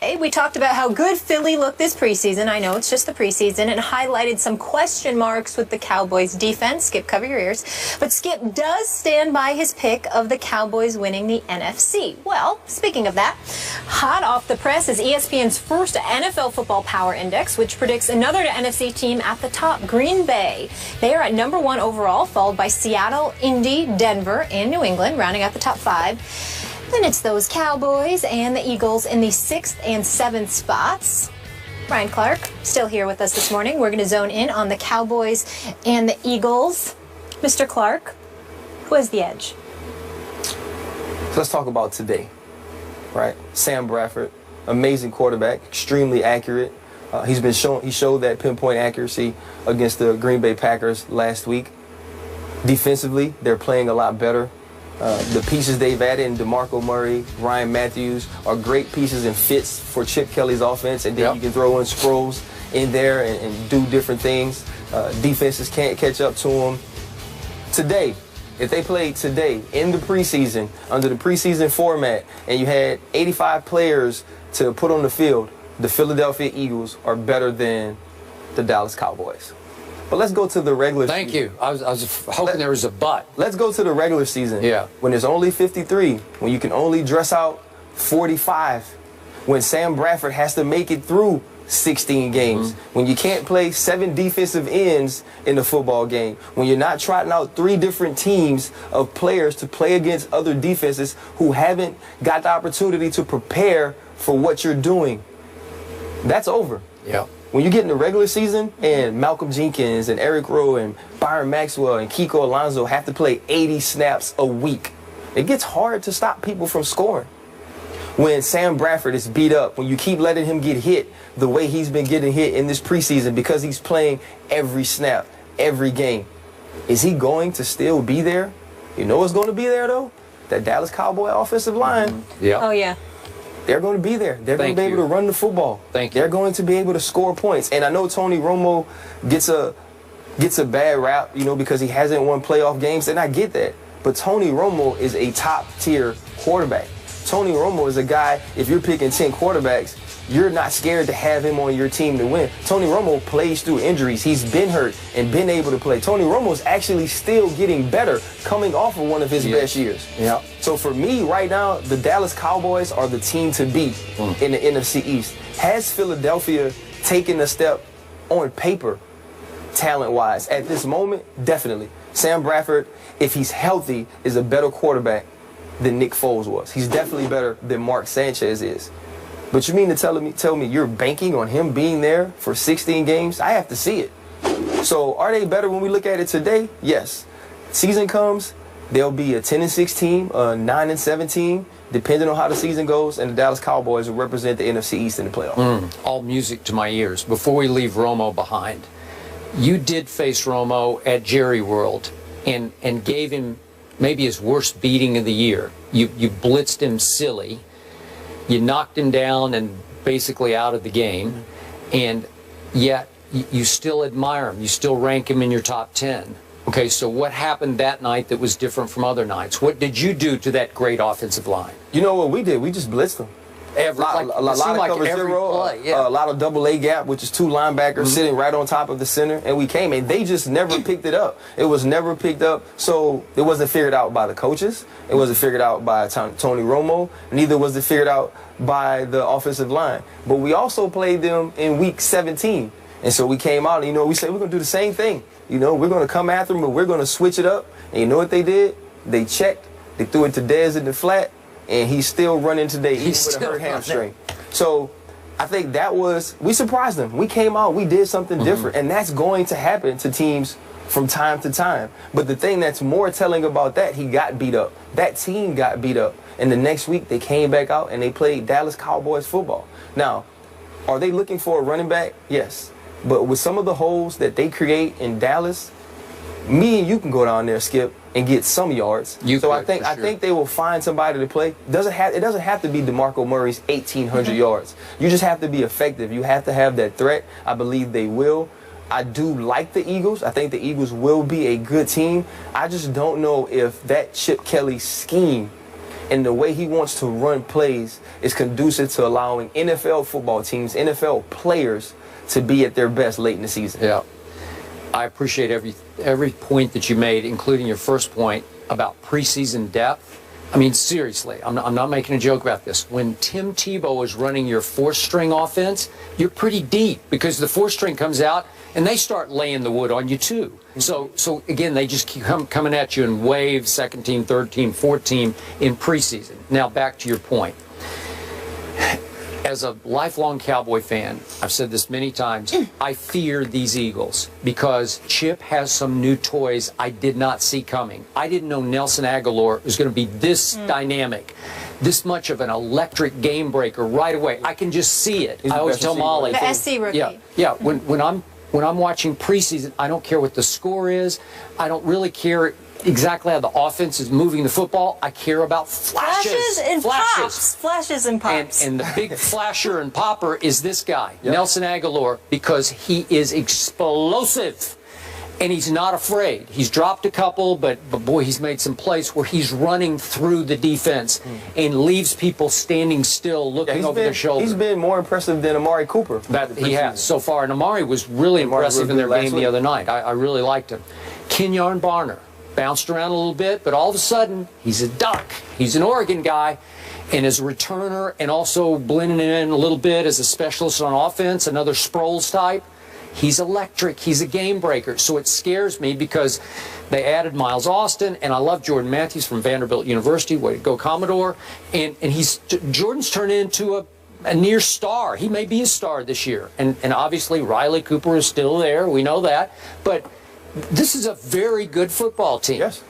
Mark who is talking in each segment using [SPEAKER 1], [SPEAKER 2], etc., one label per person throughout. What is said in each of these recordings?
[SPEAKER 1] We talked about how good Philly looked this preseason. I know it's just the preseason, and highlighted some question marks with the Cowboys defense. Skip, cover your ears. But Skip does stand by his pick of the Cowboys winning the NFC. Well, speaking of that, hot off the press is ESPN's first NFL Football Power Index, which predicts another NFC team at the top, Green Bay. They are at #1 overall, followed by Seattle, Indy, Denver, and New England, rounding out the top 5. Then it's those Cowboys and the Eagles in the 6th and 7th spots. Ryan Clark, still here with us this morning. We're going to zone in on the Cowboys and the Eagles. Mr. Clark, who has the edge?
[SPEAKER 2] So let's talk about today, right? Sam Bradford, amazing quarterback, extremely accurate. He showed that pinpoint accuracy against the Green Bay Packers last week. Defensively, they're playing a lot better. The pieces they've added in DeMarco Murray, Ryan Matthews are great pieces and fits for Chip Kelly's offense. And then you can throw in Sproles in there and do different things. Defenses can't catch up to them. Today, if they played today in the preseason, under the preseason format, and you had 85 players to put on the field, the Philadelphia Eagles are better than the Dallas Cowboys. But let's go to the regular season.
[SPEAKER 3] Thank you. I was hoping there was a but.
[SPEAKER 2] Let's go to the regular season.
[SPEAKER 3] Yeah.
[SPEAKER 2] When there's only 53, when you can only dress out 45, when Sam Bradford has to make it through 16 games, when you can't play 7 defensive ends in the football game, when you're not trotting out 3 different teams of players to play against other defenses who haven't got the opportunity to prepare for what you're doing, that's over.
[SPEAKER 3] Yeah.
[SPEAKER 2] When you get in the regular season and Malcolm Jenkins and Eric Rowe and Byron Maxwell and Kiko Alonso have to play 80 snaps a week, it gets hard to stop people from scoring. When Sam Bradford is beat up, when you keep letting him get hit the way he's been getting hit in this preseason because he's playing every snap, every game, is he going to still be there? You know what's going to be there, though? That Dallas Cowboy offensive line.
[SPEAKER 3] Yeah.
[SPEAKER 1] Oh, yeah.
[SPEAKER 2] They're going to be there. They're going to be able to run the football. They're going to be able to score points. And I know Tony Romo gets a bad rap, you know, because he hasn't won playoff games, and I get that. But Tony Romo is a top-tier quarterback. Tony Romo is a guy, if you're picking 10 quarterbacks, you're not scared to have him on your team to win. Tony Romo plays through injuries. He's been hurt and been able to play. Tony Romo is actually still getting better coming off of one of his best years.
[SPEAKER 3] Yeah.
[SPEAKER 2] So for me right now, the Dallas Cowboys are the team to beat in the NFC East. Has Philadelphia taken a step on paper, talent-wise? At this moment, definitely. Sam Bradford, if he's healthy, is a better quarterback than Nick Foles was. He's definitely better than Mark Sanchez is. But you mean to tell me you're banking on him being there for 16 games? I have to see it. So are they better when we look at it today? Yes. Season comes, they'll be a 10-6 team, a 9-7 team, depending on how the season goes, and the Dallas Cowboys will represent the NFC East in the playoffs.
[SPEAKER 3] All music to my ears. Before we leave Romo behind, you did face Romo at Jerry World and gave him maybe his worst beating of the year. You blitzed him silly. You knocked him down and basically out of the game, and yet you still admire him. You still rank him in your top 10. Okay, so what happened that night that was different from other nights? What did you do to that great offensive line?
[SPEAKER 2] You know what we did? We just blitzed them. A lot of cover zero, a lot of double A gap, which is 2 linebackers sitting right on top of the center, and we came, and they just never picked it up. It was never picked up, so it wasn't figured out by the coaches. It wasn't figured out by Tony Romo. Neither was it figured out by the offensive line. But we also played them in week 17, and so we came out, and, you know, we said we're going to do the same thing. You know, we're going to come after them, but we're going to switch it up. And you know what they did? They checked. They threw it to Dez in the flat. And he's still running today, even with a hurt hamstring. So I think that was, we surprised them. We came out, we did something different. And that's going to happen to teams from time to time. But the thing that's more telling about that, he got beat up. That team got beat up. And the next week, they came back out and they played Dallas Cowboys football. Now, are they looking for a running back? Yes. But with some of the holes that they create in Dallas, me and you can go down there, Skip, and get some yards. So I think they will find somebody to play. It doesn't have to be DeMarco Murray's 1,800 yards. You just have to be effective. You have to have that threat. I believe they will. I do like the Eagles. I think the Eagles will be a good team. I just don't know if that Chip Kelly scheme and the way he wants to run plays is conducive to allowing NFL football teams, NFL players to be at their best late in the season.
[SPEAKER 3] Yeah. I appreciate every point that you made, including your first point about preseason depth. I mean, seriously, I'm not making a joke about this. When Tim Tebow is running your fourth-string offense, you're pretty deep because the fourth-string comes out and they start laying the wood on you too. So again, they just keep coming at you in waves, second team, third team, fourth team in preseason. Now back to your point. As a lifelong Cowboy fan, I've said this many times, I fear these Eagles because Chip has some new toys I did not see coming. I didn't know Nelson Aguilar was going to be this dynamic, this much of an electric game breaker right away. I can just see it. I always tell Molly.
[SPEAKER 1] The SC rookie.
[SPEAKER 3] Yeah. When I'm watching preseason, I don't care what the score is. I don't really care exactly how the offense is moving the football. I care about flashes
[SPEAKER 1] and pops. Flashes and pops.
[SPEAKER 3] And the big flasher and popper is this guy, Nelson Aguilar, because he is explosive. And he's not afraid. He's dropped a couple, but boy, he's made some plays where he's running through the defense and leaves people standing still, looking over their shoulder.
[SPEAKER 2] He's been more impressive than Amari Cooper.
[SPEAKER 3] That he has so far. And Amari was really impressive in their game the other night. I really liked him. Kenyon Barner bounced around a little bit, but all of a sudden, he's a duck. He's an Oregon guy. And as a returner and also blending in a little bit as a specialist on offense, another Sproles type, he's electric. He's a game breaker. So it scares me because they added Miles Austin, and I love Jordan Matthews from Vanderbilt University. Way to go, Commodore. And Jordan's turned into a near star. He may be a star this year. And obviously, Riley Cooper is still there. We know that. But this is a very good football team.
[SPEAKER 2] Yes.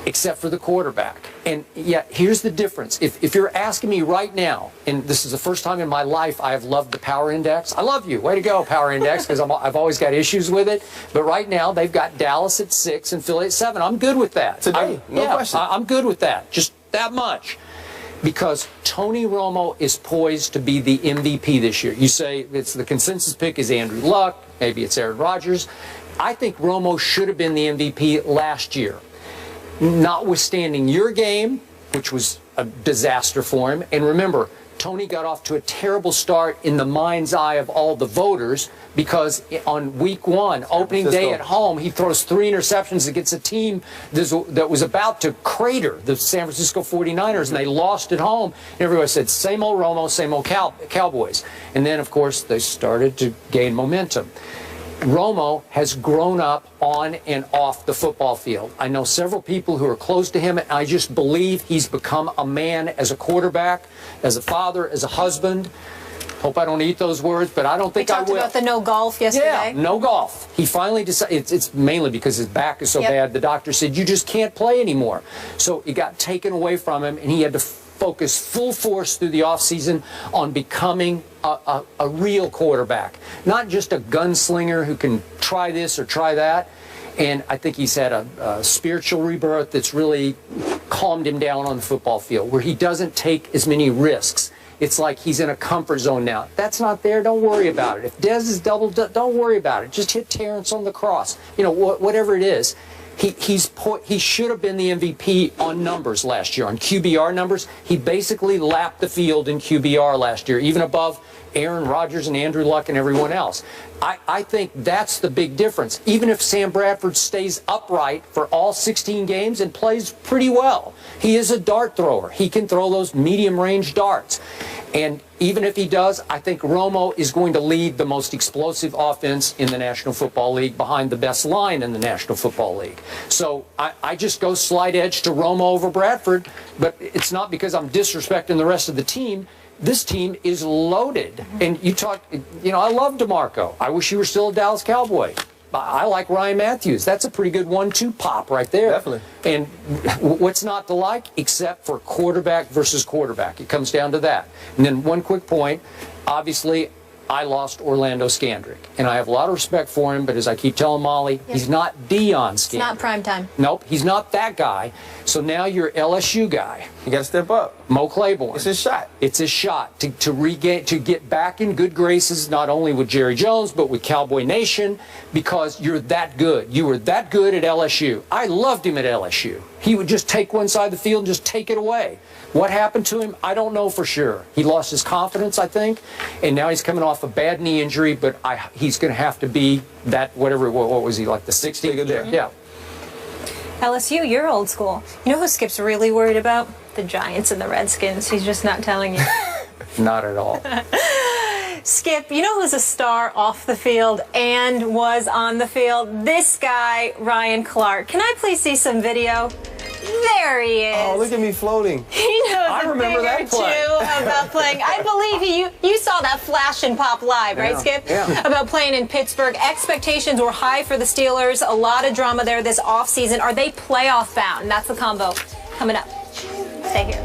[SPEAKER 3] Except for the quarterback. And yeah, here's the difference. If you're asking me right now, and this is the first time in my life I have loved the Power Index. I love you. Way to go, Power Index, because I've always got issues with it. But right now, they've got Dallas at 6 and Philly at 7. I'm good with that.
[SPEAKER 2] Today, no question.
[SPEAKER 3] I'm good with that. Just that much. Because Tony Romo is poised to be the MVP this year. You say it's the consensus pick is Andrew Luck. Maybe it's Aaron Rodgers. I think Romo should have been the MVP last year. Notwithstanding your game, which was a disaster for him. And remember, Tony got off to a terrible start in the mind's eye of all the voters because on week one, opening day at home, he throws 3 interceptions against a team that was about to crater the San Francisco 49ers, and they lost at home. And everybody said, same old Romo, same old Cowboys. And then, of course, they started to gain momentum. Romo has grown up on and off the football field. I know several people who are close to him, and I just believe he's become a man as a quarterback, as a father, as a husband. Hope I don't eat those words, but I don't think I will.
[SPEAKER 1] We talked about the no golf yesterday.
[SPEAKER 3] Yeah, no golf. He finally decided, it's mainly because his back is so bad, the doctor said, you just can't play anymore. So it got taken away from him, and he had to focus full force through the offseason on becoming a real quarterback, not just a gunslinger who can try this or try that. And I think he's had a spiritual rebirth that's really calmed him down on the football field, where he doesn't take as many risks. It's like he's in a comfort zone now. That's not there. Don't worry about it. If Dez is doubled, don't worry about it. Just hit Terrence on the cross. You know, whatever it is. He should have been the MVP on numbers last year, on QBR numbers. He basically lapped the field in QBR last year, even above Aaron Rodgers and Andrew Luck and everyone else. I think that's the big difference. Even if Sam Bradford stays upright for all 16 games and plays pretty well, he is a dart thrower. He can throw those medium-range darts. And even if he does, I think Romo is going to lead the most explosive offense in the National Football League behind the best line in the National Football League. So I just go slight edge to Romo over Bradford, but it's not because I'm disrespecting the rest of the team. This team is loaded. And you talk, you know, I love DeMarco. I wish he were still a Dallas Cowboy. I like Ryan Matthews. That's a pretty good 1-2 pop right there.
[SPEAKER 2] Definitely.
[SPEAKER 3] And what's not to like except for quarterback versus quarterback? It comes down to that. And then one quick point. Obviously, I lost Orlando Scandrick. And I have a lot of respect for him, but as I keep telling Molly, he's not Deion Scandrick.
[SPEAKER 1] It's not prime time.
[SPEAKER 3] Nope, he's not that guy. So now you're LSU guy.
[SPEAKER 2] You got to step up.
[SPEAKER 3] Mo Claiborne.
[SPEAKER 2] It's his shot.
[SPEAKER 3] It's his shot to get back in good graces, not only with Jerry Jones, but with Cowboy Nation, because you're that good. You were that good at LSU. I loved him at LSU. He would just take one side of the field and just take it away. What happened to him? I don't know for sure. He lost his confidence, I think, and now he's coming off a bad knee injury, but he's going to have to be that, whatever, what was he, like the 60th? Yeah.
[SPEAKER 1] LSU, you're old school. You know who Skip's really worried about? The Giants and the Redskins. He's just not telling you.
[SPEAKER 3] Not at all.
[SPEAKER 1] Skip, you know who's a star off the field and was on the field? This guy, Ryan Clark. Can I please see some video? There he is.
[SPEAKER 2] Oh, look at me floating.
[SPEAKER 1] He knows
[SPEAKER 3] I remember that play.
[SPEAKER 1] Too about playing. I believe you saw that flash and pop live, right, Skip?
[SPEAKER 3] Yeah.
[SPEAKER 1] About playing in Pittsburgh. Expectations were high for the Steelers. A lot of drama there this offseason. Are they playoff bound? And that's the combo coming up. Stay here.